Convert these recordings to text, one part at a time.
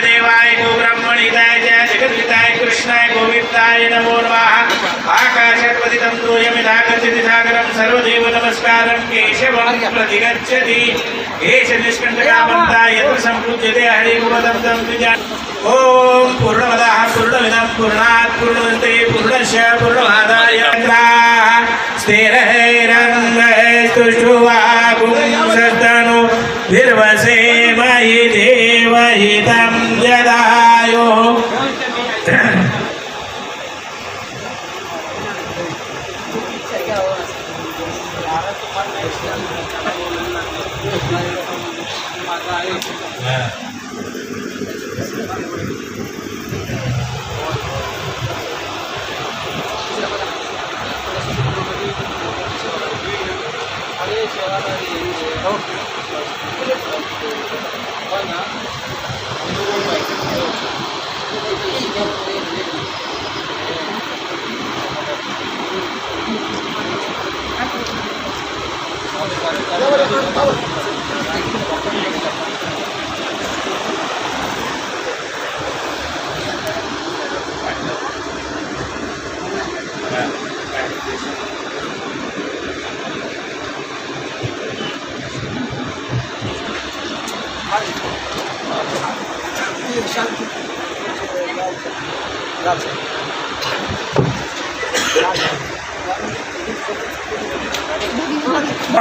देवाय गो ब्रह्मणिताय जगद्विताय कृष्णाय गोविंदाय नमो नमः। आकाशात् पतितं तोयमिदागच्छति सागरं सर्वदेव नमस्कारं केशवं प्रतिगच्छति एष निष्कण्टकामन्ताय यत्र सम्पूज्यते हरिगुणं तं विजा। ओम पूर्णमदः पूर्णमिदं पूर्णात् पूर्णमुदच्यते पूर्णस्य पूर्णमादाय स्थिरैरङ्गैस्तुष्टुवागुंसस्तनु भिर्वसे मयि देवहितं जदायो।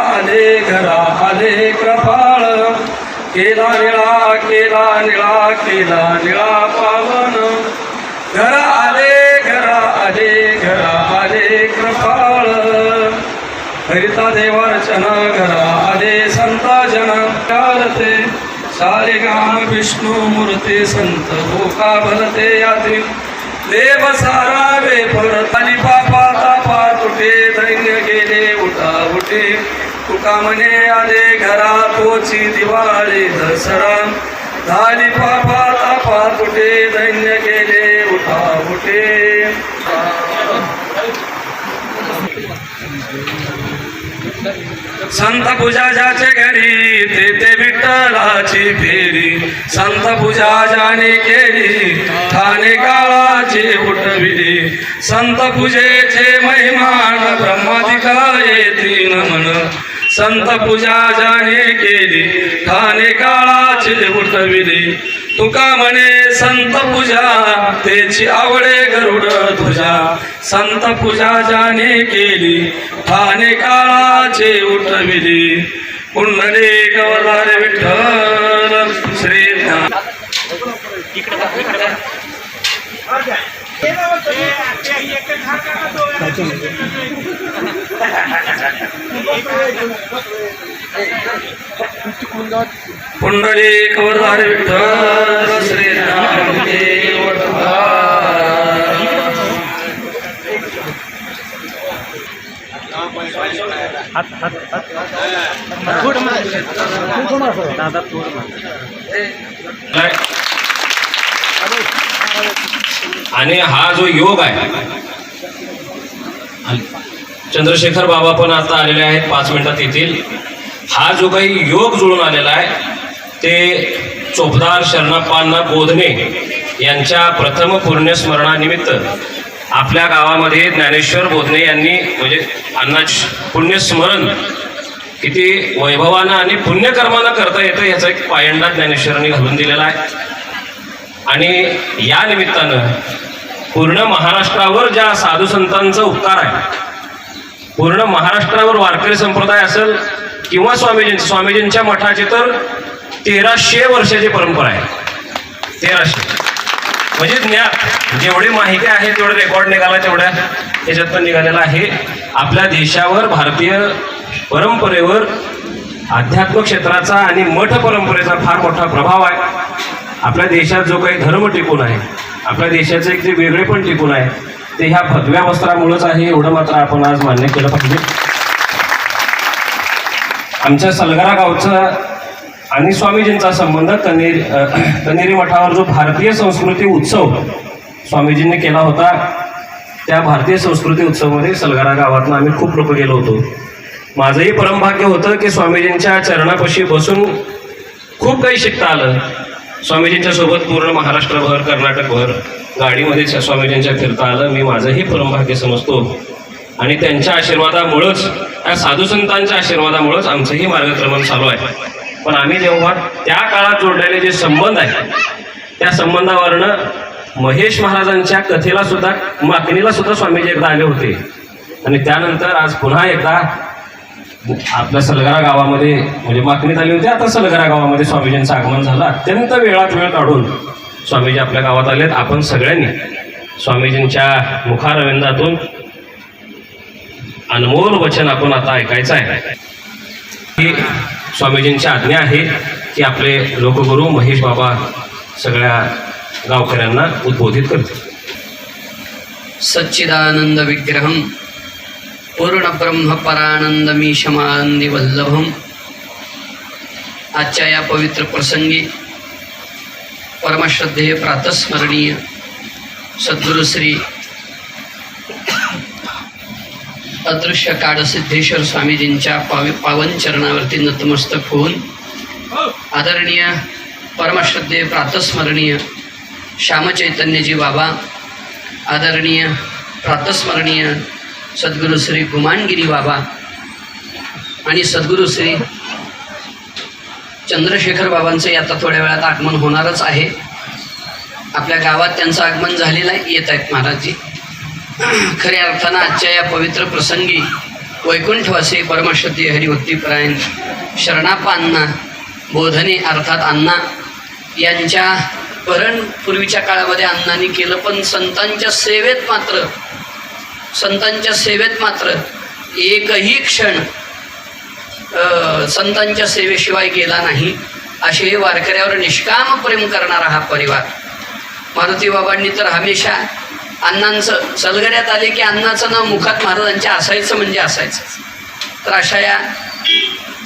आले घरा आले कृपाळ केला निळा केला निळा केला निळा पावन घरा आले घरा आले कृपाळ हरिता देवार्चन घरा आले संत जन कारते सारे गाम विष्णू मूर्ती संत भोका भरते यात्री देव सारा वे परत आणि पापा तापा तुटे दैन्य गेले उठा उठे तुका म्हणे आले घरा तोची दिवाळी दसरा झाली पापा तापा तुटे दैन्य गेले उठा उठे। संत पूजा ज्याचे घरी तेथे विठ्ठलाची फेरी संत पूजा ज्याने केली ठाणे काळाची उठविली संत पूजेचे महिमान ब्रह्मादिका येतील मन संत पूजा ज्याने केली ठाणे काळाची उठविली तुका म्हणे संत पूजा तेची आवडे गरुड तुझा संत पूजा ज्याने केली ठाणे काळाचे उठविली पुंडलिक अवतार विठ्ठल श्री पुंडलिक अवतार विठ्ठल श्री नामदेव आणि हा जो योग आहे चंद्रशेखर बाबा पण आता आलेले आहेत 5 मिनिटात येतील। हा जो काही योग जुळून आलेला आहे ते चोपदार शरणाप्पांना बोधने यांच्या प्रथम पुण्यस्मरणानिमित्त आपल्या गावामध्ये ज्ञानेश्वर बोधने यांनी म्हणजे अण्णाचे पुण्यस्मरण किती वैभवानं आणि पुण्यकर्मानं करता येतं याचा एक पायंडा ज्ञानेश्वरांनी घालून दिलेला आहे। आणि या निमित्तानं पूर्ण महाराष्ट्रावर ज्या साधू संतांचा उपकार आहे पूर्ण महाराष्ट्रावर वारकरी संप्रदाय असेल किंवा स्वामीजींच्या मठाची तर 1300 वर्षाची परंपरा आहे। 1300 म्हणजे ज्ञात जेवढी माहिती आहे तेवढं रेकॉर्ड निघाला तेवढ्या याच्यातून निघालेला आहे। आपल्या देशावर भारतीय परंपरेवर आध्यात्मिक क्षेत्राचा आणि मठ परंपरेचा फार मोठा प्रभाव आहे। आपल्या देशात जो काही धर्म टिकून आहे आपल्या देशाचं एक जे वेगळेपण टिकून आहे ते ह्या भगव्या वस्त्रामुळेच आहे एवढं मात्र आपण आज मान्य केलं पाहिजे। आमच्या सलगरा गावचा आणि स्वामीजींचा संबंध कनेरी मठावर जो भारतीय संस्कृती उत्सव स्वामीजींनी केला होता त्या भारतीय संस्कृती उत्सवामध्ये सलगरा गावातून आम्ही खूप लोक गेलो होतो। माझंही परमभाग्य होतं की स्वामीजींच्या चरणापाशी बसून खूप काही शिकता आलं। स्वामीजींच्या सोबत पूर्ण महाराष्ट्रभर कर्नाटकभर गाडीमध्ये स्वामीजींच्या फिरता आलं. मी माझंही परमभाग्य समजतो आणि त्यांच्या आशीर्वादामुळंच, त्या साधू संतांच्या आशीर्वादामुळंच आमचंही मार्गक्रमण चालू आहे. पण आम्ही जेव्हा त्या काळात जोडलेले जे संबंध आहेत त्या संबंधावरनं महेश महाराजांच्या कथेला सुद्धा, मागणीला सुद्धा स्वामीजी एकदा आले होते आणि त्यानंतर आज पुन्हा एकदा आपल्या सलगरा गावामध्ये, म्हणजे मागणीत आली होती, आता सलगरा गावामध्ये स्वामीजींचं आगमन झालं. अत्यंत वेळात वेळ काढून स्वामीजी आपल्या गावात आलेत. आपण सगळ्यांनी स्वामीजींच्या मुखारविंदातून अनमोल वचन आपण आता ऐकायचं आहे. ही स्वामीजींची आज्ञा आहे की आपले लोकगुरू महेश बाबा सगळ्या गावकऱ्यांना उद्बोधित करतील. सच्चिदानंद विग्रहं पूर्ण ब्रह्म परानंदमीशमानंदी वल्लभम. आजच्या या पवित्र प्रसंगी परमश्रद्धेय प्रातस्मरणीय सद्गुरू श्री अदृश्य काळसिद्धेश्वर स्वामीजींच्या पावन चरणावरती नतमस्तक होऊन आदरणीय परमश्रद्धेय प्रातस्मरणीय श्यामचैतन्यजी बाबा, आदरणीय प्रातस्मरणीय सद्गुरू श्री गुमानगिरी बाबा आणि सद्गुरू श्री चंद्रशेखर बाबांचं आता थोड्या वेळात आगमन होणारच आहे. आपल्या गावात त्यांचं आगमन झालेलं आहे, येत आहेत महाराजजी. खऱ्या अर्थानं आजच्या या पवित्र प्रसंगी वैकुंठवासी परमश्रद्धेय हरिभक्तीपरायण शरणाप्पा अण्णा बोधने अर्थात अण्णा यांच्या पूर्वीच्या काळामध्ये अण्णांनी केलं, पण संतांच्या सेवेत मात्र एकही क्षण संतांच्या सेवेशिवाय गेला नाही. असे हे वारकऱ्यावर निष्काम प्रेम करणारा हा परिवार. मारुती बाबांनी तर हमेशा अण्णांचं, सलगड्यात आले की अण्णाचं नाव मुखात महाराजांच्या असायचं म्हणजे असायचं. तर अशा या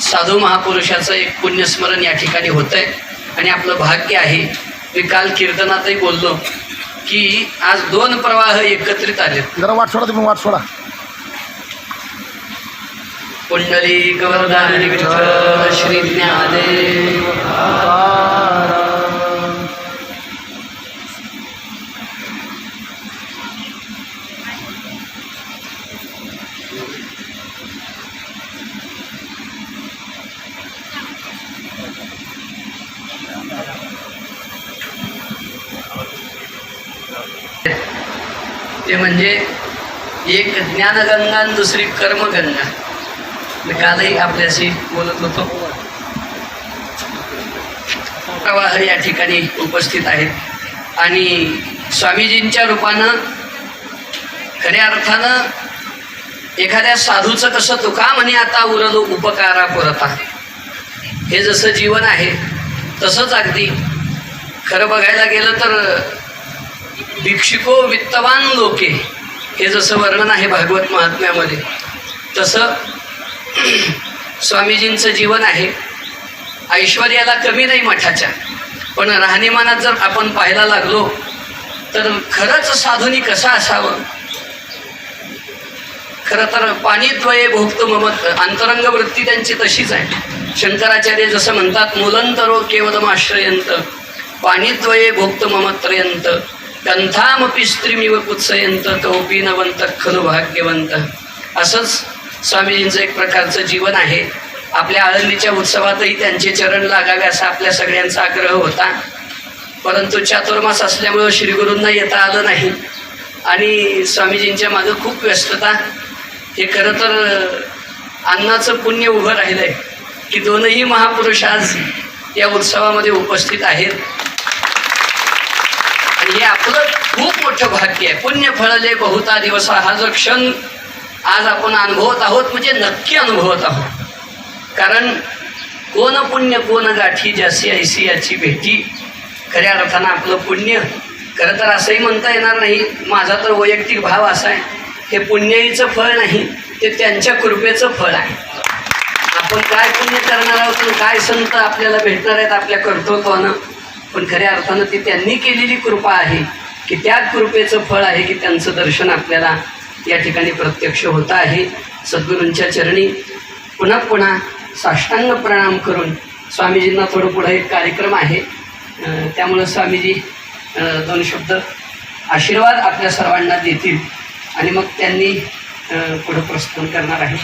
साधू महापुरुषाचं एक पुण्यस्मरण या ठिकाणी होतं आहे आणि आपलं भाग्य आहे. मी काल कीर्तनातही बोललो की आज दोन प्रवाह एकत्रित आले. जरा वाट सोडा, तुम्ही वाट सोडा. पुंडलिक वरदान विठ्ठल श्री ज्ञानदेव. ते म्हणजे एक ज्ञानगंगा आणि दुसरी कर्मगंगा. मी कालही आपल्याशी बोलत होतो. प्रवाह या ठिकाणी उपस्थित आहेत आणि स्वामीजींच्या रूपानं खऱ्या अर्थानं एखाद्या साधूचं कसं तुका म्हणे आता उरलो उपकारा पुरता, हे जसं जीवन आहे तसंच अगदी खरं बघायला गेलं तर भिक्षुको वित्तवान लोके, हे जसं वर्णन आहे भागवत महात्म्यामध्ये, तसं स्वामीजींचं जीवन आहे. ऐश्वर्याला कमी नाही मठाच्या, पण राहणीमानात जर आपण पाहायला लागलो तर खरंच साधूनी कसं असावं. खरं तर पाणीद्वये भोगतो ममत, अंतरंग वृत्ती त्यांची तशीच आहे. शंकराचार्य जसं म्हणतात, मूलंतरो केवलमाश्रयंत पाणीद्वये भोगतो ममत्रयंत गंथामपि स्त्रीमिव कुत्सयंत तोपी नवंत खलु भाग्यवंत. असंच स्वामीजींचं एक प्रकारचं जीवन आहे. आपल्या आळंदीच्या उत्सवातही त्यांचे चरण लागावे असा आपल्या सगळ्यांचा आग्रह होता, परंतु चातुर्मास असल्यामुळं श्रीगुरूंना येता आलं नाही आणि स्वामीजींच्या मागं खूप व्यस्तता. हे खरं तर अण्णाचं पुण्य उभं राहिलं आहे की दोनही महापुरुष आज या उत्सवामध्ये उपस्थित आहेत आणि हे आपलं खूप मोठं भाग्य आहे. पुण्य फळले बहुता दिवस, हा जो क्षण आज आपण अनुभवत आहोत म्हणजे नक्की अनुभवत आहोत. कारण कोण पुण्य कोण गाठी, ज्यासी ऐसी याची भेटी. खऱ्या अर्थानं आपलं पुण्य, खरं तर असंही म्हणता येणार नाही, माझा तर वैयक्तिक भाव असा आहे, हे पुण्याईचं फळ नाही, ते त्यांच्या कृपेचं फळ आहे. आपण काय पुण्य करणार आहोत, काय संत आपल्याला भेटणार आहेत आपल्या कर्तृत्वानं, पण खऱ्या अर्थानं ती त्यांनी केलेली कृपा आहे की त्या कृपेचं फळ आहे की त्यांचं दर्शन आपल्याला या ठिकाणी प्रत्यक्ष होत आहे. सद्गुरूंच्या चरणी पुन्हा पुन्हा साष्टांग प्रणाम करून स्वामीजींना थोडं पुढे एक कार्यक्रम आहे त्यामुळं स्वामीजी 2 शब्द आशीर्वाद आपल्या सर्वांना देतील आणि मग त्यांनी पुढं प्रस्थान करणार आहे.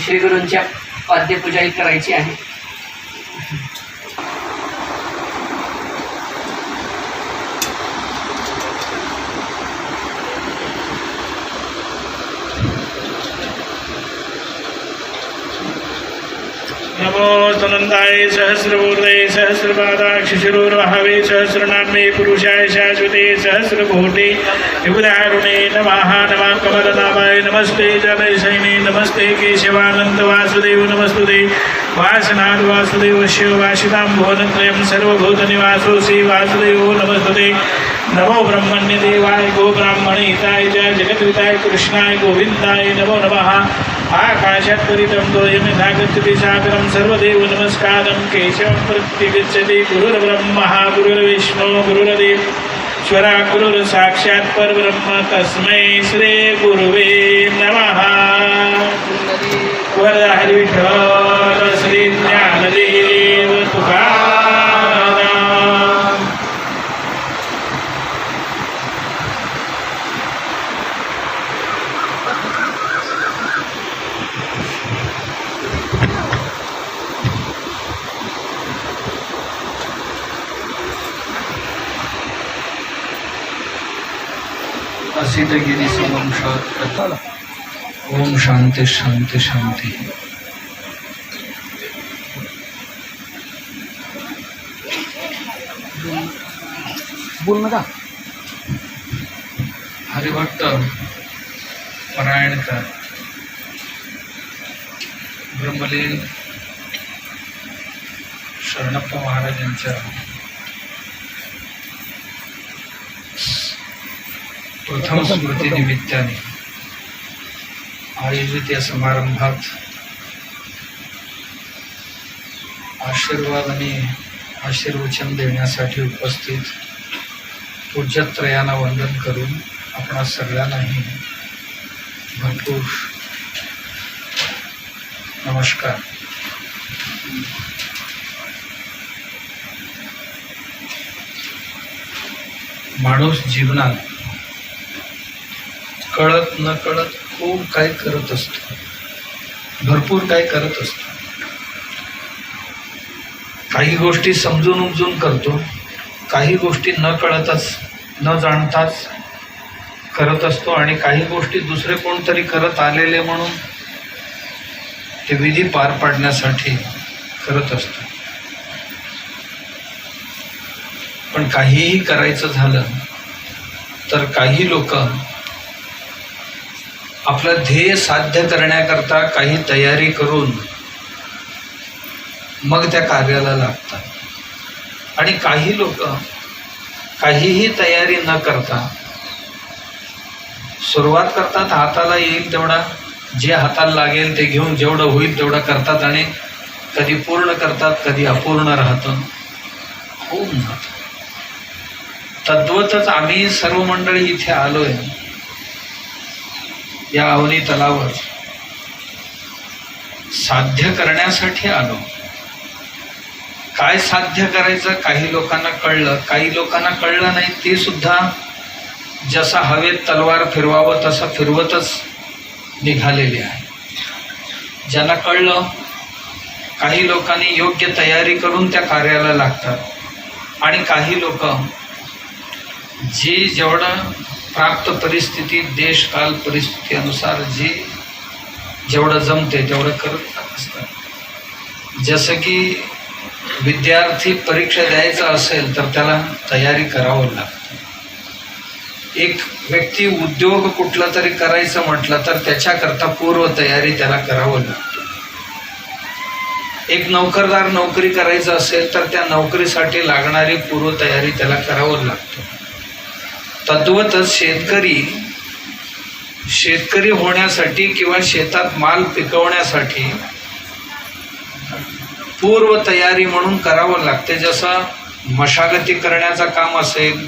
श्री गुरूंच्या पाद्यपूजाही करायची आहे. नमो तनंदाय सहस्रबोधे सहस्रपादाक्षिशिरोर्वहावे सहस्रनामे पुरुषाय शाश्वते सहस्रकोटे विबुधारुणे नमः. नमः कमलनाभाय नमस्ते जनैसैने नमस्ते केशवानंद वासुदेव नमस्तुते वासनाथ वासुदेव शिव वासितां भुवनत्रयं सर्वभूतनिवासोऽसि वासुदेवो नमस्तुते. नमो ब्रह्मण्य देवाय गो ब्राह्मणहिताय च जगद्विताय कृष्णाय गोविंदाय नमो नमः. आकाशात् परितं तोयं यथा गच्छति सागरं सर्वदेव नमस्कारं केशवं प्रतिगच्छति. गुरुर्ब्रह्मा गुरुर्विष्णु गुरुर्देवश्वरा गुरुर्साक्षात् परब्रह्म तस्मै श्री गुरुवे नमः. वरद हरी विठ्ठल श्री ज्ञानदेव तुकाराम. असितगिरी समंशात. ओम शांती शांती शांती. बोल नका. हरिभक्त परायणकर ब्रह्मलीन शरणप्पा महाराजांच्या प्रथम स्मृती निमित्ताने आयोजित या समारंभात आशीर्वाद आणि आशीर्वचन देण्यासाठी उपस्थित पूज्यत्रयांना वंदन करून आपणा सगळ्यांनाही भरपूर नमस्कार. माणूस जीवनात कळत न कळत खूप काही करत असतो, भरपूर काही करत असतो. काही गोष्टी समजून उमजून करतो, काही गोष्टी न कळतच न जाणताच करत असतो आणि काही गोष्टी दुसरे कोणतरी करत आलेले म्हणून ते विधी पार पाडण्यासाठी करत असतो. पण काहीही करायचं झालं तर काही लोक आपलं ध्येय साध्य करण्याकरता काही तयारी करून मग त्या कार्याला लागतात आणि काही लोक काहीही तयारी न करता सुरुवात करतात. हाताला येईल तेवढा, जे हाताला लागेल ते घेऊन जेवढं होईल तेवढं करतात आणि कधी पूर्ण करतात, कधी अपूर्ण राहतं, होऊन जातं. तद्वतच आम्ही सर्व मंडळी इथे आलोय या अवनी तलावर साध्य करण्यासाठी आलो. काय साध्य करायचं काही लोकांना कळलं, काही लोकांना कळलं नाही. ते सुद्धा जसा हवेत तलवार फिरवावं तसं फिरवतच निघालेले आहे. ज्यांना कळलं, काही लोकांनी योग्य तयारी करून त्या कार्याला लागतात आणि काही लोक जी जेवढं प्राप्त परिस्थिती देश काल परिस्थिती अनुसार जी जेवढं जमते तेवढं करत असतात. जसं की विद्यार्थी परीक्षा द्यायचा असेल तर त्याला तयारी करावं लागतं. एक व्यक्ती उद्योग कुठला तरी करायचं म्हटलं तर त्याच्याकरता पूर्व तयारी त्याला करावं लागतं. एक नोकरदार नोकरी करायचं असेल तर त्या नोकरीसाठी लागणारी पूर्व तयारी त्याला करावं लागतं. तद्वतच शेतकरी होण्यासाठी किंवा शेतात माल पिकवण्यासाठी पूर्व तयारी म्हणून करावं लागते. जसं मशागती करण्याचं काम असेल,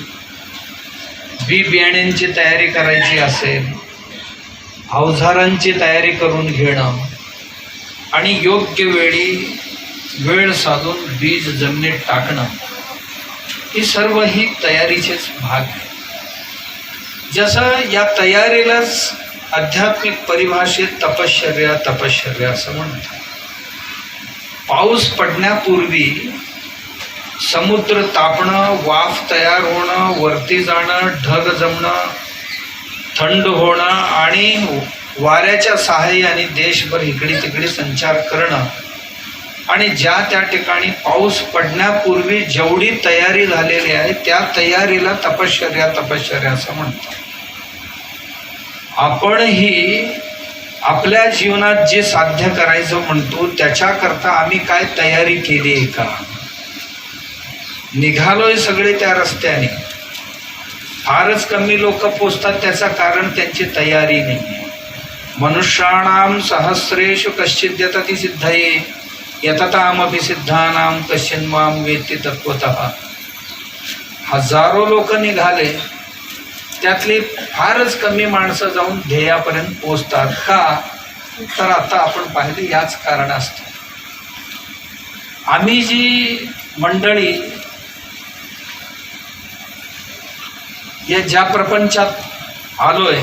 बी बियाण्यांची तयारी करायची असेल, अवजारांची तयारी करून घेणं आणि योग्य वेळी वेळ साधून बीज जमिनीत टाकणं, ही सर्व ही तयारीचेच भाग आहे. जसं या तयारीलाच आध्यात्मिक परिभाषेत तपश्चर्या असं म्हणतात. पाऊस पडण्यापूर्वी समुद्र तापणं, वाफ तयार होणं, वरती जाणं, ढग जमणं, थंड होणं आणि वाऱ्याच्या सहाय्याने देशभर इकडे तिकडे संचार करणं आणि ज्या त्या ठिकाणी पाऊस पडण्यापूर्वी जेवढी तयारी झालेली आहे त्या तयारीला तपश्चर्या असं म्हणतात. आपणही आपल्या जीवनात जे साध्य करायचं म्हणतो त्याच्याकरता आम्ही काय तयारी केली आहे का? निघालोय सगळे त्या रस्त्याने, फारच कमी लोक पोचतात. त्याचं कारण त्यांची तयारी नाही. मनुष्याणाम सहस्रेषु कश्चिद् यतति सिद्धये यततामपि सिद्धानाम कश्चिन्माम वेत्ति तत्वतः. हजारो लोक निघाले, त्यातली फारच कमी माणसं जाऊन ध्येयापर्यंत पोचतात. का? तर आता आपण पाहिलं याच कारणास्तव आम्ही जी मंडळी या ज्या प्रपंचात आलोय,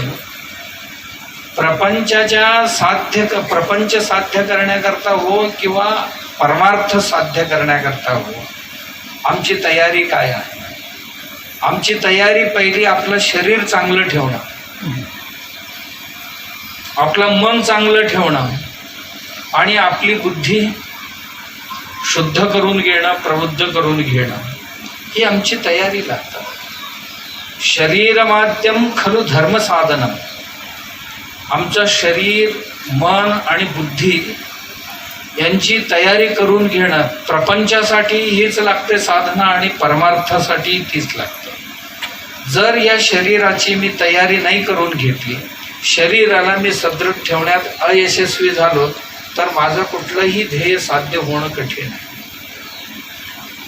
प्रपंच साध्य करण्याकरता हो किंवा परमार्थ साध्य करण्याकरता हो, आमची तयारी काय आहे? आमची तयारी पहिली आपलं शरीर चांगलं ठेवणं, आपलं मन चांगलं ठेवणं आणि आपली बुद्धी शुद्ध करून घेणं, प्रबुद्ध करून घेणं, ही आमची तयारी लागतात. शरीरमाद्यम खलु धर्म साधनम. आमचं शरीर, मन आणि बुद्धी यांची तयारी करून घेणं प्रपंचासाठी हीच लागते साधना आणि परमार्थासाठी तीच लागते. जर या शरीराची मी तयारी नाही करून घेतली, शरीराला मी सदृढ ठेवण्यात अयशस्वी झालो, तर माझं कुठलंही ध्येय साध्य होणं कठीण आहे.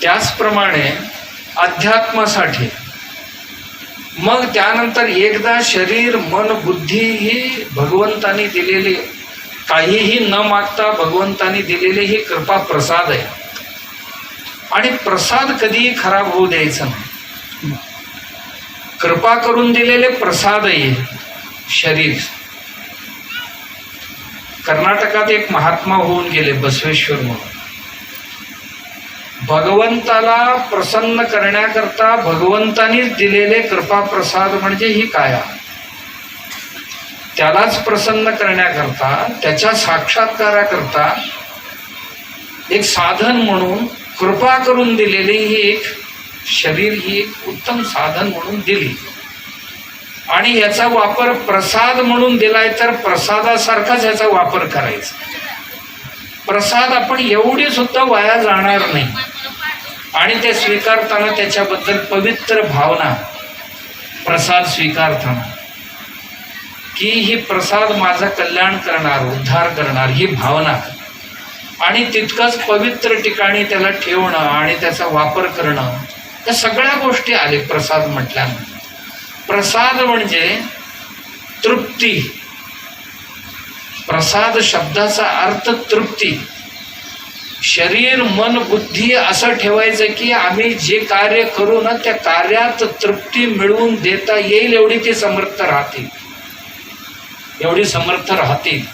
त्याचप्रमाणे अध्यात्मासाठी मग त्यानंतर एकदा शरीर, मन, बुद्धी ही भगवंतानी दिलेली, काहीही न मागता भगवंतानी दिलेली ही कृपा प्रसाद आहे आणि प्रसाद कधीही खराब होऊ द्यायचा नाही. कृपा करून दिलेले प्रसाद आहे शरीर. कर्नाटकात एक महात्मा होऊन गेले बसवेश्वर म्हणून. भगवंताला प्रसन्न करण्याकरता भगवंतानीच दिलेले कृपा प्रसाद म्हणजे ही काया. त्यालाच प्रसन्न करण्याकरता, त्याच्या साक्षात्काराकरता एक साधन म्हणून कृपा करून दिलेली ही एक शरीर, ही एक उत्तम साधन म्हणून दिली आणि याचा वापर प्रसाद म्हणून दिलाय, तर प्रसादासारखाच याचा वापर करायचा. प्रसाद आपण एवढी सुद्धा वाया जाणार नाही आणि ते स्वीकारताना त्याच्याबद्दल पवित्र भावना, प्रसाद स्वीकारताना की ही प्रसाद माझं कल्याण करणार, उद्धार करणार, ही भावना आणि तितकंच पवित्र ठिकाणी त्याला ठेवणं आणि त्याचा वापर करणं, या सगळ्या गोष्टी आले प्रसाद म्हटल्यानंतर. प्रसाद म्हणजे तृप्ती. प्रसाद शब्दाचा अर्थ तृप्ती. शरीर, मन, बुद्धी असं ठेवायचं की आम्ही जे कार्य करू ना त्या कार्यात तृप्ती मिळवून देता येईल एवढी ती समर्थ राहतील, एवढी समर्थ राहतील.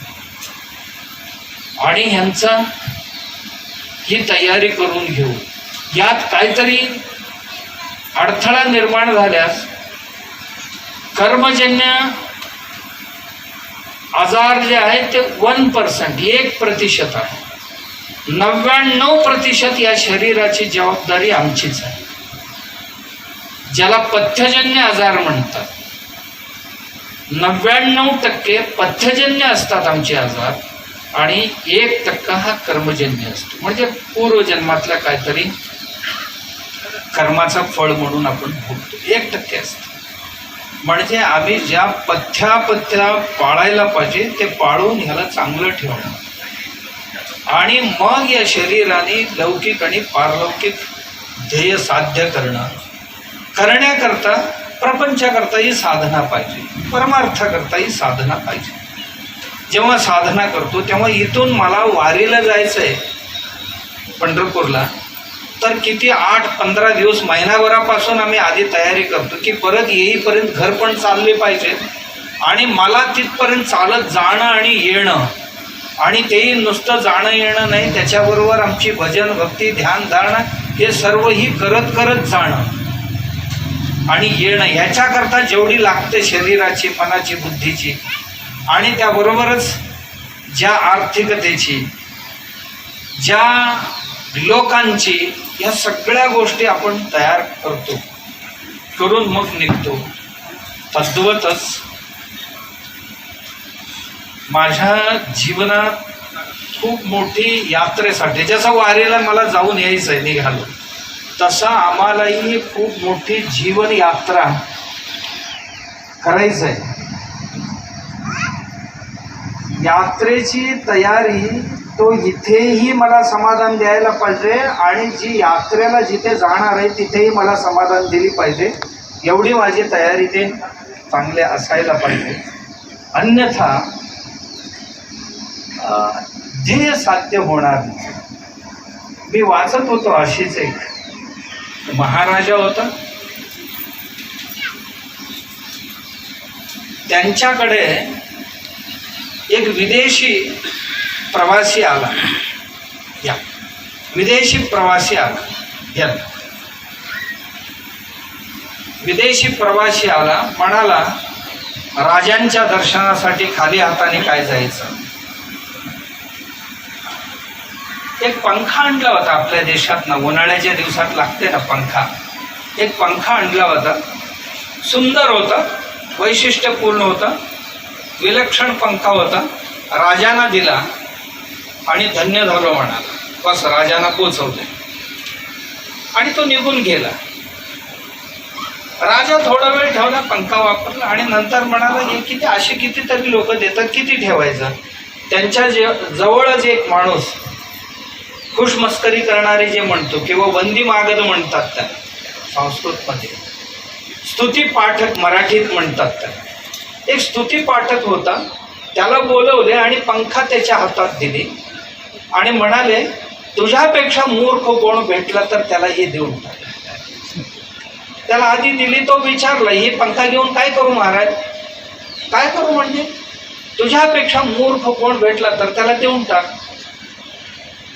आणि ह्यांचा ही तयारी करून घेऊ. यात काहीतरी अडथळा निर्माण झाल्यास कर्मजन्य आजार जे आहेत ते 1%, 1% आहे. 99% या शरीराची जबाबदारी आमचीच आहे, ज्याला पथ्यजन्य आजार म्हणतात. 99% पथ्यजन्य असतात आमचे आजार आणि 1% हा कर्मजन्य असतो, म्हणजे पूर्वजन्मातल्या काहीतरी कर्माचा फळ म्हणून आपण भोगतो. 1% असतं. म्हणजे आम्ही ज्या पथ्या पाळायला पाहिजे ते पाळून ह्याला चांगलं ठेवणं आणि मग या शरीराने लौकिक आणि पारलौकिक ध्येय साध्य करणं. करण्याकरता प्रपंचाकरताही साधना पाहिजे, परमार्थाकरताही साधना पाहिजे. जेव्हा साधना करतो तेव्हा इथून मला वारीला जायचं आहे पंढरपूरला, तर किती 8-15 दिवस महिनाभरापासून आम्ही आधी तयारी करतो की परत येईपर्यंत घर पण चालले पाहिजे आणि मला तिथपर्यंत चालत जाणं आणि येणं, आणि तेही नुसतं जाणं येणं नाही, त्याच्याबरोबर आमची भजन भक्ती ध्यान धारणा हे सर्वही करत करत जाणं आणि येणं, ह्याच्याकरता जेवढी लागते शरीराची मनाची बुद्धीची आणि त्याबरोबरच ज्या आर्थिकतेची ज्या लोकांची, ह्या सगळ्या गोष्टी आपण तयार करतो, करून मग निघतो. तद्वतच माझ्या जीवनात खूप मोठी यात्रेसाठी, जसं वारीला मला जाऊन यायचं आहे निघालो, तसं आम्हालाही खूप मोठी जीवन यात्रा करायचं आहे. यात्रेची तयारी तो इथेही मला समाधान द्यायला पाहिजे आणि जी यात्रेला जिथे जाणार आहे तिथेही मला समाधान दिली पाहिजे, एवढी माझी तयारी ते चांगले असायला पाहिजे. अन्यथा ध्येय साध्य होणार नाही. मी वाचत होतो अशीच एक महाराजा होता, त्यांच्याकडे एक विदेशी प्रवासी आला. या विदेशी प्रवासी आला, या विदेशी प्रवासी आला, म्हणाला राजांच्या दर्शनासाठी खाली हाताने काय जायचं. एक पंखा आणला होता आपल्या देशात ना, उन्हाळ्याच्या दिवसात लागते ना पंखा, एक पंखा आणला होता, सुंदर होता, वैशिष्ट्यपूर्ण होता, विलक्षण पंखा होता. राजांना दिला आणि धन्य झालो म्हणाला, बस राजांना पोचवले आणि तो निघून गेला. राजा थोडा वेळ ठेवला, पंखा वापरला आणि नंतर म्हणाला हे किती असे कितीतरी लोक देतात, किती ठेवायचं. त्यांच्या जवळच एक माणूस खुशमस्करी करणारे जे म्हणतो किंवा वंदी मागत म्हणतात त्या संस्कृतमध्ये, स्तुती पाठक मराठीत म्हणतात त्या, एक स्तुती पाठक होता. त्याला बोलवले आणि पंखा त्याच्या हातात दिली आणि म्हणाले तुझ्यापेक्षा मूर्ख कोण भेटला तर त्याला हे देऊन टाक. त्याला आधी दिली, तो विचारला ही पंखा घेऊन काय करू महाराज, काय करू म्हणजे, तुझ्यापेक्षा मूर्ख कोण भेटला तर त्याला देऊन टाक.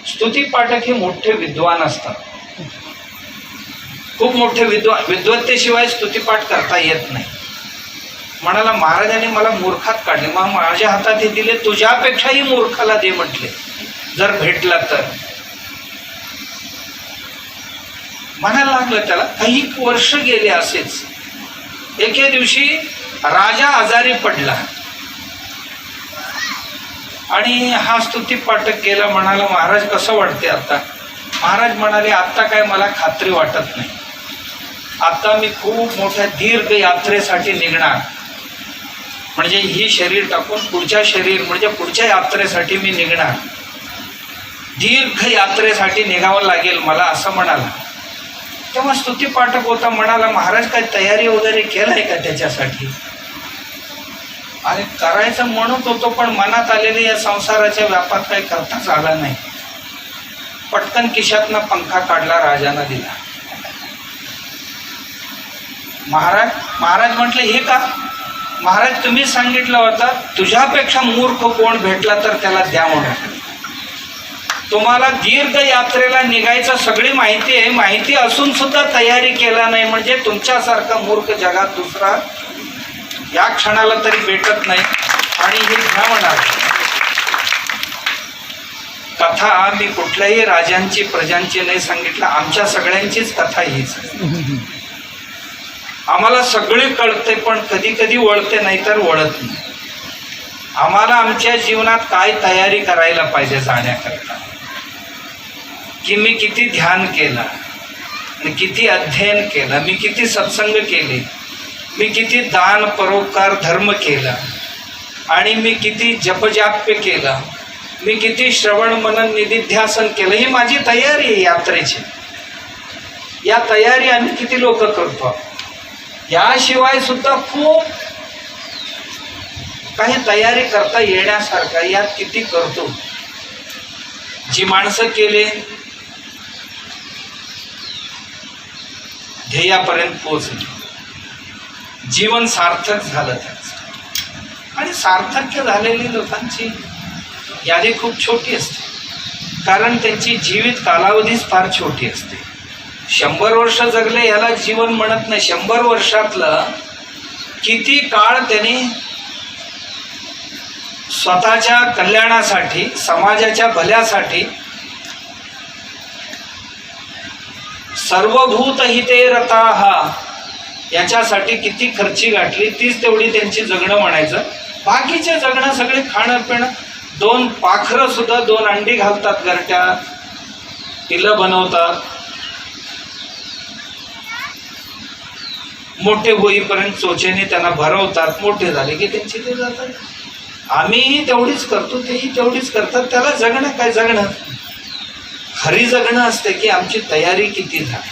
स्तुती पाठक हे मोठे विद्वान असतात, खूप मोठे विद्वत्तेशिवाय स्तुतीपाठ करता येत नाही. म्हणाला महाराजांनी मला मूर्खात काढले, मग माझ्या हातात हे दिले, तुझ्यापेक्षाही मूर्खाला दे म्हटले जर भेटला तर. म्हणायला लागलं त्याला. काही वर्ष गेले असेच. एके दिवशी राजा आजारी पडला आणि हा स्तुती पाठक गेला. म्हणाला महाराज कसं वाटते आता. महाराज म्हणाले आता काय मला खात्री वाटत नाही, आता मी खूप मोठ्या दीर्घ यात्रेसाठी निघणार, म्हणजे ही शरीर टाकून पुढच्या शरीर म्हणजे पुढच्या यात्रेसाठी मी निघणार, दीर्घ यात्रेसाठी निघावं लागेल मला असं म्हणाला. तेव्हा स्तुती पाठक होता, म्हणाला महाराज काय तयारी वगैरे केलाय का त्याच्यासाठी. अरे करायचं म्हणत होतो पण मनात आलेले या संसाराच्या व्यापात काही करताच आला नाही. पटकन खिशातनं पंखा काढला, राजांना दिला. महाराज म्हटले हे का. महाराज तुम्ही सांगितलं होतं तुझ्यापेक्षा मूर्ख कोण भेटला तर त्याला द्या म्हणून. तुम्हाला दीर्घ यात्रेला निघायचं सगळी माहिती आहे, माहिती असून सुद्धा तयारी केला नाही म्हणजे तुमच्यासारखा मूर्ख जगात दुसरा या क्षणाला तरी भेटत नाही. आणि हे घ्या म्हणाल. कथा मी कुठल्याही राजांची प्रजांची नाही सांगितलं, आमच्या सगळ्यांचीच कथा हीच. आम्हाला सगळे कळते पण कधी कधी वळते नाही तर वळत नाही. आम्हाला आमच्या जीवनात काय तयारी करायला पाहिजे जाण्याकरता, की मी किती ध्यान केलं, मी किती अध्ययन केलं, मी किती सत्संग केले, मी किती दान परोपकार धर्म केला, आणि मी किती जपजाप्य केला, मी किती श्रवण मनन निधिध्यासन केलं. ही माझी तयारी आहे यात्रेची. या तयारी आम्ही किती लोक करतो. याशिवाय सुद्धा खूप काही तयारी करता येण्यासारखं यात किती करतो. जी माणसं केले ध्येयापर्यंत पोहोचले, जीवन सार्थक झालं त्यांचं. आणि सार्थक्य झालेली लोकांची यादी खूप छोटी असते, कारण त्यांची जीवित कालावधीच फार छोटी असते. 100 वर्ष जगले याला जीवन म्हणत नाही. 100 वर्षातलं किती काळ त्यांनी स्वतःच्या कल्याणासाठी, समाजाच्या भल्यासाठी, सर्वभूत हिते रताः याच्यासाठी किती खर्ची गाठली, तीच तेवढी त्यांची जगणं म्हणायचं. बाकीचे जगणं सगळे खाणं पिणं, 2 पाखरं सुद्धा 2 अंडी घालतात घरट्यात, पिलं बनवतात, मोठे होईपर्यंत चोचेने त्यांना भरवतात, मोठे झाले की त्यांची ते जातात. आम्हीही तेवढीच करतो, तेही तेवढीच करतात. त्याला जगणं काय? जगणं खरी जगणं असते की आमची तयारी किती झाली.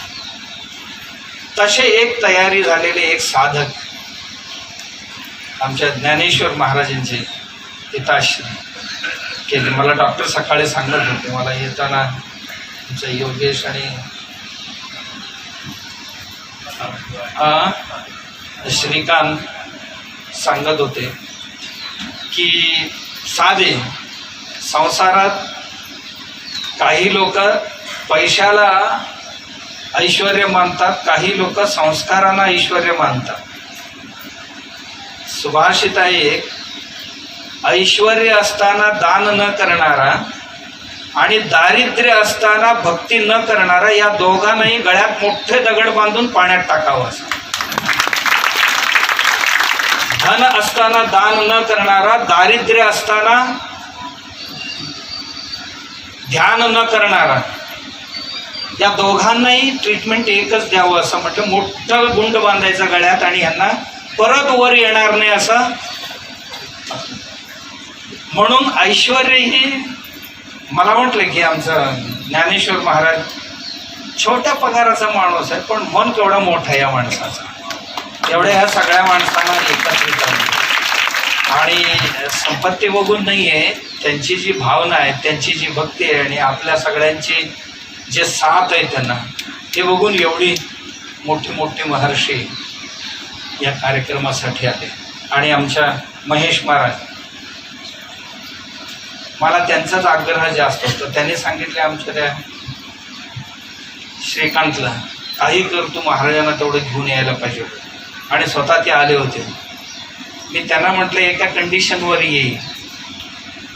तसे एक तयारी झालेले एक साधक आमच्या ज्ञानेश्वर महाराजांचे पिताश्री केले. मला डॉक्टर सकाळी सांगत होते, मला येताना तुमचं योगेश आणि श्रीकांत सांगत होते की साधे संसारात काही लोक पैशाला ऐश्वर्य मानतात, काही लोक संस्कारांना ऐश्वर्य मानतात. सुभाषित आहे एक, ऐश्वर्य असताना दान न करणारा आणि दारिद्र्य असताना भक्ती न करणारा, या दोघांनाही गळ्यात मोठे दगड बांधून पाण्यात टाकावं असं. धन असताना दान न करणारा, दारिद्र्य असताना ध्यान न करणारा, या दोघांनाही ट्रीटमेंट एकच द्यावं असं म्हटलं. मोठं गुंड बांधायचं गळ्यात आणि यांना परत वर येणार नाही असं. म्हणून ऐश्वर्य ही, मला म्हटलं की आमचं ज्ञानेश्वर महाराज छोट्या पगाराचा माणूस आहे, पण मन केवढा मोठा आहे या माणसाचा. एवढ्या ह्या सगळ्या माणसांना एकत्रित आणि संपत्ती बघून नाही आहे, त्यांची जी भावना आहे, त्यांची जी भक्ती आहे आणि आपल्या सगळ्यांची जे साथ आहे त्यांना, ते बघून एवढी मोठी मोठी महर्षी या कार्यक्रमासाठी आले. आणि आमच्या महेश महाराज, मला त्यांचाच आग्रह जास्त होता. त्यांनी सांगितले आमच्या त्या श्रीकांतला, काही कर तू महाराजांना तेवढं घेऊन यायला पाहिजे. आणि स्वतः ते आले होते. मी त्यांना म्हटलं एका कंडिशनवर येईल.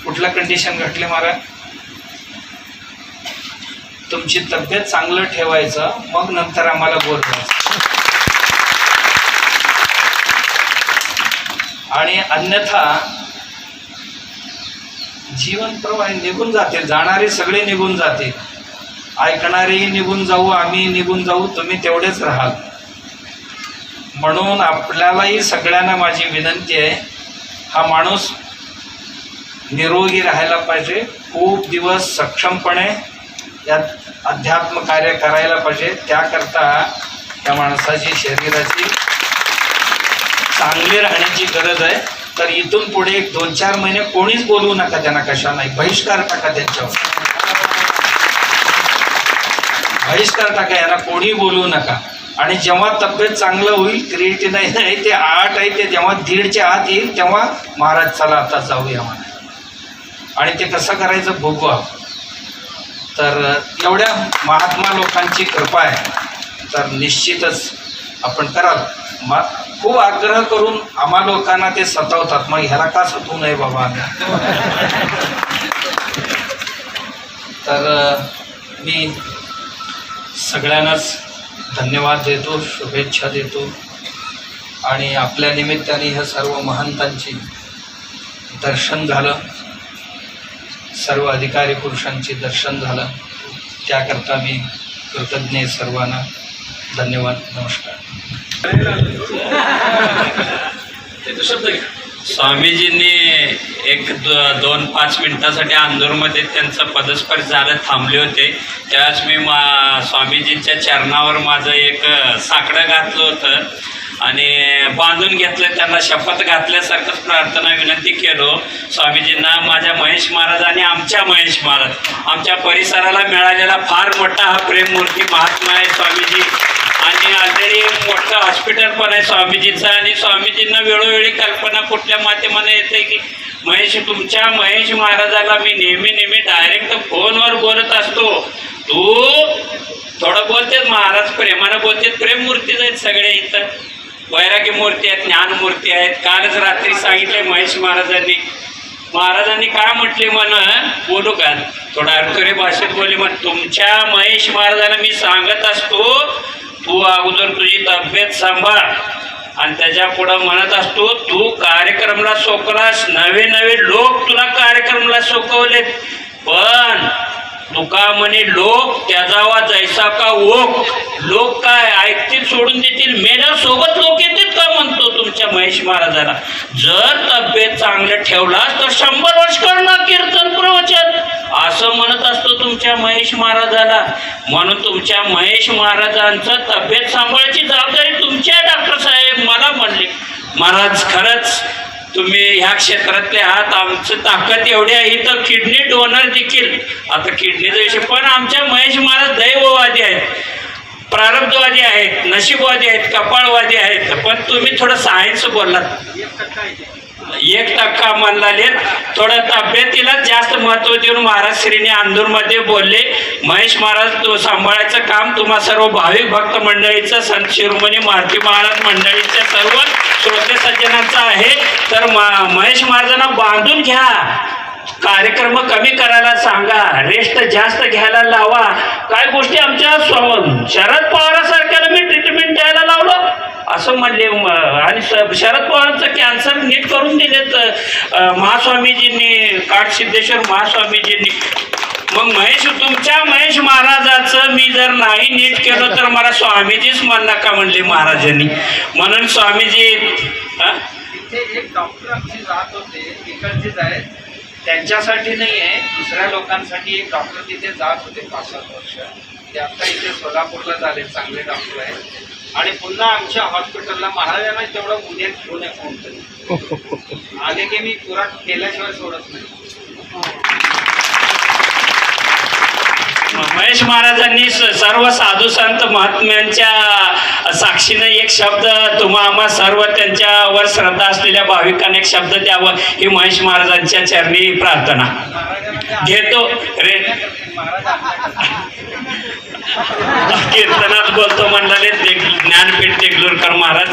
कुठलं कंडिशन घटले महाराज? तुमची तब्येत चांगलं ठेवायचं, मग नंतर आम्हाला बोलवायचं. आणि अन्यथा जीवन प्रवाह निघून जाते, जाणारे सगळे निघून जाते, ऐकणारेही निघून जाऊ, आम्ही निघून जाऊ, तुम्ही तेवढेच राहाल. म्हणून आपल्यालाही सगळ्यांना माझी विनंती आहे, हा माणूस निरोगी राहायला पाहिजे, खूप दिवस सक्षमपणे यात अध्यात्म कार्य करायला पाहिजे. त्याकरता त्या माणसाची शरीराची चांगली राहण्याची गरज आहे. तर इथून पुढे 2-4 महिने कोणीच बोलवू नका त्यांना, कशा नाही, बहिष्कार टाका त्यांच्यावर, बहिष्कार टाका, यांना कोणी बोलवू नका. आणि जेव्हा तब्येत चांगलं होईल, क्रिएटिन आहे ते 8 आहे, ते जेव्हा 1.5च्या आत येईल तेव्हा महाराज चला आता जाऊया म्हणा. आणि ते कसं करायचं बघू. तर एवढ्या महात्मा लोकांची कृपा आहे, तर निश्चितच आपण कराल. खूप आग्रह करून आम्हा लोकांना ते सतावतात, मग ह्याला का सतवू नये बाबा. तर मी सगळ्यांनाच धन्यवाद देतो, शुभेच्छा देतो. आणि आपल्या निमित्ताने ह्या सर्व महंतांची दर्शन झालं, सर्व अधिकारी पुरुषांचे दर्शन झालं, त्याकरता मी कृतज्ञ सर्वांना. धन्यवाद, नमस्कार. स्वामीजींनी 1-2-5 मिनिटासाठी अंदूरमध्ये त्यांचं पदस्पर्श झालं, थांबले होते. त्यावेळेस मी स्वामीजींच्या चरणावर माझं एक साकडं घातलं होतं आणि बांधून घेतलं, त्यांना शपथ घातल्यासारखंच प्रार्थना विनंती केलो स्वामीजींना. माझ्या महेश महाराज आणि आमच्या महेश महाराज, आमच्या परिसराला मिळालेला फार मोठा हा प्रेममूर्ती महात्मा आहे स्वामीजी. आणि ऑलरेडी मोठं हॉस्पिटल पण आहे स्वामीजीचं, आणि स्वामीजींना वेळोवेळी कल्पना कुठल्या माध्यमाने येते की महेश महाराजाला मी नेहमी डायरेक्ट फोनवर बोलत असतो, तू थोडं बोलतेच महाराज, प्रेमानं बोलतेत, प्रेम मूर्तीच आहेत सगळे इथं, वैरागी मूर्ती आहेत, ज्ञान मूर्ती आहेत. कालच रात्री सांगितले महेश महाराजांनी काय म्हटले म्हण, बोलू का, थोडा अडकरी भाषेत बोलले म्हण, तुमच्या महेश महाराजांना मी सांगत असतो तू अगोदर तुझी तब्येत सांभाळ, आणि त्याच्या पुढं म्हणत असतो तू कार्यक्रमला सोकलास, नवे लोक तुला कार्यक्रमला सोकवलेत, पण तुका म्हणे लोक त्याजावा जैसा का ओक, लोक काय ऐकतील सोडून देतील, मेल्यासोबत लोक येतील का म्हणतो तुमच्या महेश महाराजाला. जर तब्येत चांगलं ठेवलास तर 100 वर्ष करणार कीर्तन प्रवचन, असं म्हणत असतो तुमच्या महेश महाराजाला. म्हणून तुमच्या महेश महाराजांचं तब्येत सांभाळायची जबाबदारी तुमची आहे डॉक्टर साहेब. मला म्हणले महाराज खरंच तुम्ही ह्या क्षेत्रातले आहात, आमचं ताकद एवढी आहे तर किडनी डोनर देखील, आता किडनीचा विषय, पण आमच्या महेश महाराज दैववादी आहेत, प्रारब्धवादी आहेत, नशीबवादी आहेत, कपाळवादी आहेत. पण तुम्ही थोडं सायन्स बोललात, 1% म्हणलाले, थोडं तब्येतीला जास्त महत्त्व देऊन महाराज श्रीने अंदूरमध्ये बोलले, महेश महाराज तो सांभाळायचं काम तुम्हा सर्व भाविक भक्त मंडळीचं, संत शिरोमणी मारुती महाराज मंडळीच्या सर्व श्रोते सज्जनांचं आहे. तर महेश महाराजांना बांधून घ्या, कार्यक्रम कमी करायला सांगा, रेस्ट जास्त घ्यायला लावा. काय गोष्टी आमच्या शरद पवारासारख्याला मी ट्रीटमेंट द्यायला लावलं असं म्हणले, आणि शरद पवारांचं कॅन्सर नीट करून दिलेत महास्वामीजींनी, काठसिद्धेश्वर महास्वामीजींनी. मग तुमच्या महेश महाराजाचं मी जर नाही नीट केलं तर मला स्वामीजीच म्हणला का म्हणले महाराजांनी. म्हणून स्वामीजी एक डॉक्टर आमची जात होते, तिकडचेच आहेत, त्यांच्यासाठी नाही आहे, दुसऱ्या लोकांसाठी एक डॉक्टर तिथे जात होते 5-7 वर्ष. ते आता इथे सोलापूरला झाले, चांगले डॉक्टर आहेत, आणि पुन्हा आमच्या हॉस्पिटलला महाराजांना तेवढं उद्या घेऊन ये कोणतरी आले की मी पुरा केल्याशिवाय सोडत नाही. महेश महाराजांनी सर्व साधू संत महात्म्यांच्या साक्षीनं एक शब्द तुम्हा आम्हा सर्व त्यांच्यावर श्रद्धा असलेल्या भाविकांना एक शब्द द्यावं, ही महेश महाराजांच्या चरणी प्रार्थना घेतो. कीर्तनात बोलतो म्हणले ज्ञानपीठ देगलूरकर महाराज,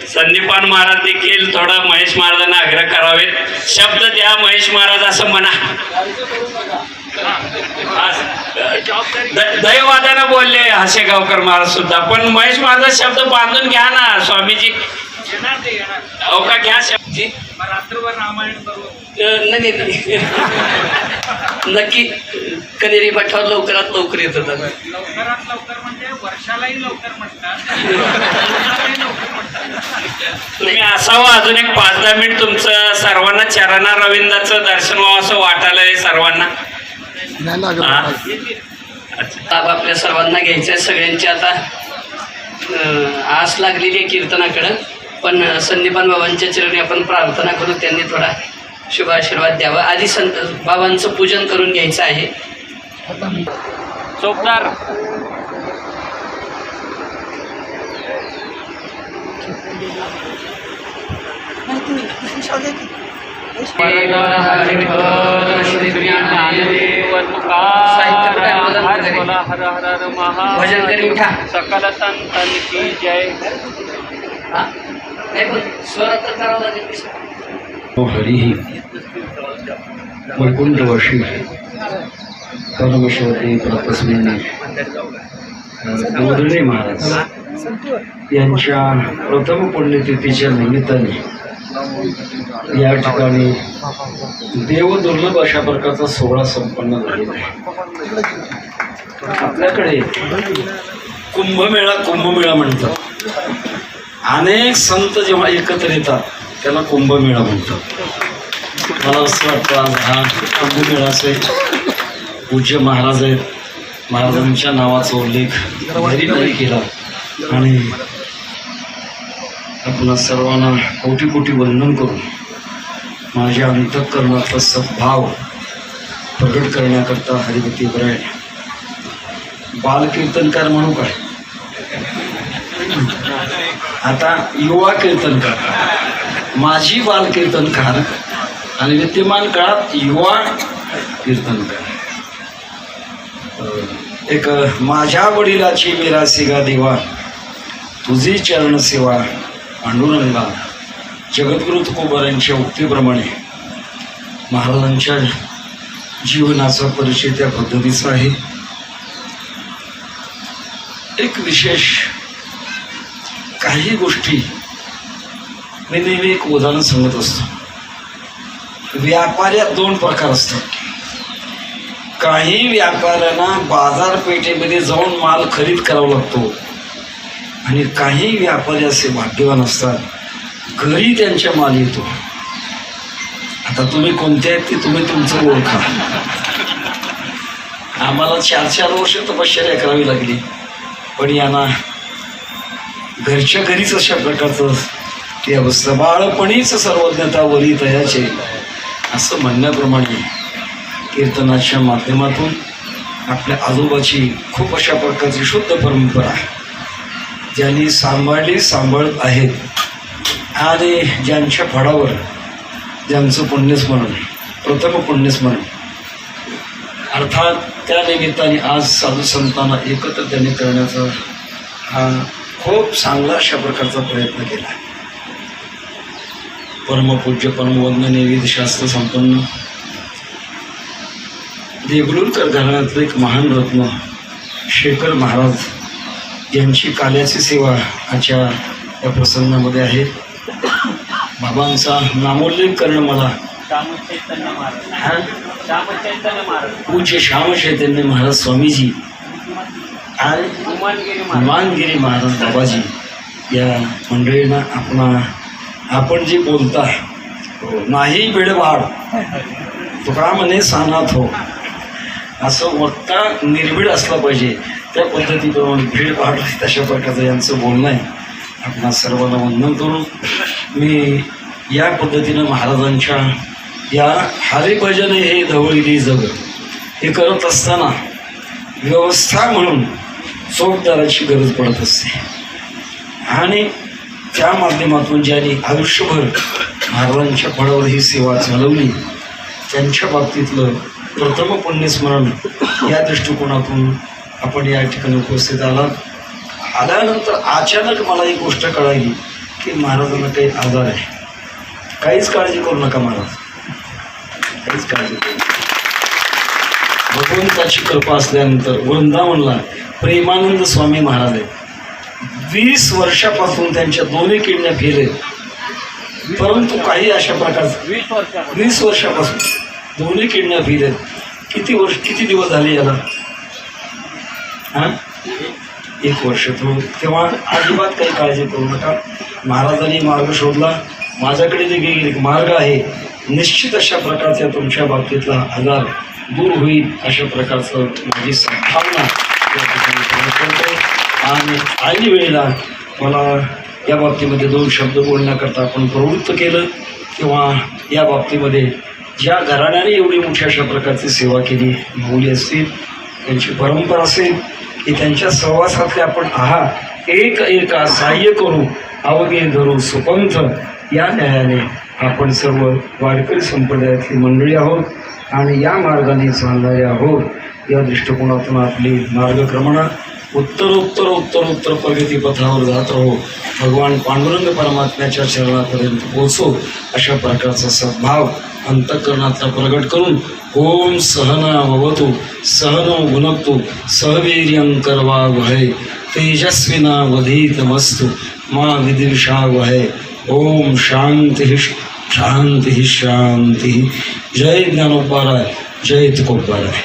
संदीपान महाराज देखील थोडा महेश महाराजांना आग्रह करावेत, शब्द द्या महेश महाराज असं म्हणा. दैवादानं बोलले हासेगावकर महाराज सुद्धा, पण महेश महाराज शब्द बांधून घ्या ना स्वामीजी. हो का, घ्या शब्द. रात्रभर रामायण करू नाही नक्की कनेरी मठावर लवकरात लवकर येत होता. लवकरात लवकर म्हणजे वर्षालाही लवकर म्हणतात. तुम्ही असावं अजून एक 5-10 मिनिट तुमचं सर्वांना चरणा रविंदाचं दर्शन व्हावं असं वाटायलंय सर्वांना. आपल्या सर्वांना घ्यायचं सगळ्यांची आता आस लागलेली आहे कीर्तनाकडं, पण संदीपान बाबांच्या चरणी आपण प्रार्थना करू, त्यांनी थोडा शुभ आशीर्वाद द्यावा. आधी संत बाबांचं पूजन करून घ्यायचं आहे. चोपदार भजन करी उठा. सकल संतांची जय. स्वरात करावं लागेल. हरिः वैकुंठवासी परमेश्वरी तस्मिन् बोधले महाराज यांच्या प्रथम पुण्यतिथीच्या निमित्ताने या ठिकाणी देवदुर्लभ अशा प्रकारचा सोहळा संपन्न झालेला आहे. आपल्याकडे कुंभमेळा म्हणतात. अनेक संत जेव्हा एकत्र येतात त्याला कुंभमेळा म्हणतात. मला असं वाटतं आज हा कुंभमेळा असेल. पूज्य महाराज आहेत, महाराजांच्या नावाचा उल्लेख घरी नाही केला, आणि आपणा सर्वांना कोटी कोटी वंदन करून माझ्या अंतःकरणाचा सद्भाव प्रकट करण्याकरता हरिभक्ती बराय बालकीर्तनकार म्हणू काय आता युवा कीर्तनकार, माजी बाल कीर्तनकार आणि विद्यमान काळात युवा कीर्तनकार. एक माझ्या वडिलाची मिरासी गा देवा, तुझी चरण सेवा पांडुरंगा. जगद्गुरु तुकोबारांच्या उक्तीप्रमाणे महाराजांच्या जीवनाचा परिचय त्या पद्धतीचा आहे. एक विशेष काही गोष्टी मी नेहमी एक उदाहरण सांगत असतो. व्यापाऱ्यात दोन प्रकार असतात. काही व्यापाऱ्यांना बाजारपेठेमध्ये जाऊन माल खरीद करावा लागतो आणि काही व्यापारी असे भाग्यवान असतात, घरी त्यांच्या माल येतो. आता तुम्ही कोणते आहेत ते तुम्ही तुमचं ओळखा. आम्हाला 4-4 वर्ष तपश्चर्या करावी लागली, पण यांना घरच्या घरीच अशा प्रकारचं ती अवस्था. बाळपणीच सर्वज्ञता वरी तयाचे असं म्हणण्याप्रमाणे कीर्तनाच्या माध्यमातून आपल्या आजोबाची खूप अशा प्रकारची शुद्ध परंपरा ज्यांनी सांभाळत आहेत आणि ज्यांच्या फळावर ज्यांचं पुण्यस्मरण, प्रथम पुण्यस्मरण अर्थात त्या निमित्ताने आज साधू संतांना एकत्र त्यांनी करण्याचा हा खूप चांगला अशा प्रकारचा प्रयत्न केला. परमपूज्य परमवंदनीय वेदशास्त्र संपन्न देगलूरकर घराण्यातलं एक महान रत्न शेखर महाराज यांची काल्याची सेवा आजच्या या प्रसंगामध्ये आहे. बाबांचा नामोल्लेख करणं मला पूज्य श्याम चैतन्य महाराज स्वामीजी आणि हनुमानगिरी महाराज बाबाजी या मंडळींना आपण जे बोलता नाही बेडवाड तुका म्हणे सानात हो, असं वक्ता निर्भीड असला पाहिजे. त्या पद्धतीप्रमाणे भीडभाड तशा प्रकारचं यांचं बोलणं आहे. आपणा सर्वांना वंदन करून मी या पद्धतीनं महाराजांच्या या हरिभजन हे धवळीली जग हे करत असताना व्यवस्था म्हणून चौकदाराची गरज पडत असते आणि त्या माध्यमातून ज्यांनी आयुष्यभर महाराजांच्या फळावर ही सेवा चालवली त्यांच्या बाबतीतलं प्रथम पुण्यस्मरण या दृष्टिकोनातून आपण या ठिकाणी उपस्थित आल्यानंतर अचानक मला एक गोष्ट कळाली की महाराजांना काही आजार आहे. काहीच काळजी करू नका महाराज, काहीच काळजी करू नका. भगवंताची कृपा असल्यानंतर वृंदावनला प्रेमानंद स्वामी महाराज आहेत. 20 वर्षापासून त्यांच्या दोन्ही किडण्या फेल आहेत, परंतु काही अशा प्रकारचं 20 वर्षापासून दोन्ही किडण्या फेल आहेत. किती दिवस झाले याला? 1 वर्ष. तेव्हा अजिबात काही काळजी करू नका. महाराजांनी मार्ग शोधला, माझ्याकडे जे एक मार्ग आहे, निश्चित अशा प्रकारच्या तुमच्या बाबतीतला आजार दूर होईल अशा प्रकारचं माझी संभावना या ठिकाणी करतो. आणि ऐन वेळेला मला या बाबतीमध्ये 2 शब्द बोलण्याकरता आपण प्रवृत्त केलं किंवा या बाबतीमध्ये ज्या घराण्याने एवढी मोठ्या अशा प्रकारची सेवा केली, माऊली असतील, त्यांची परंपरा असेल की त्यांच्या सहवासातले आपण आहात, एका सहाय्य करू अवघे धरू सुपंथ या न्यायाने आपण सर्व वारकरी संप्रदायातली मंडळी आहोत आणि या मार्गाने चालणारे आहोत. या दृष्टिकोनातून आपली मार्गक्रमणा उत्तरोत्तर प्रगतीपथावर जात राहो. भगवान पांडुरंग परमात्म्याच्या चरणापर्यंत पोहोचो अशा प्रकारचा सद्भाव अंतःकरणातला प्रगट करून ओम सहनावतु सहनौ भुनक्तु सहवीर्यं करवावहै तेजस्विनावधीतमस्तु मा विद्विषावहै. ओम शांति शांति शांति. जय ज्ञानोबाराय, जय तुकोबाराय.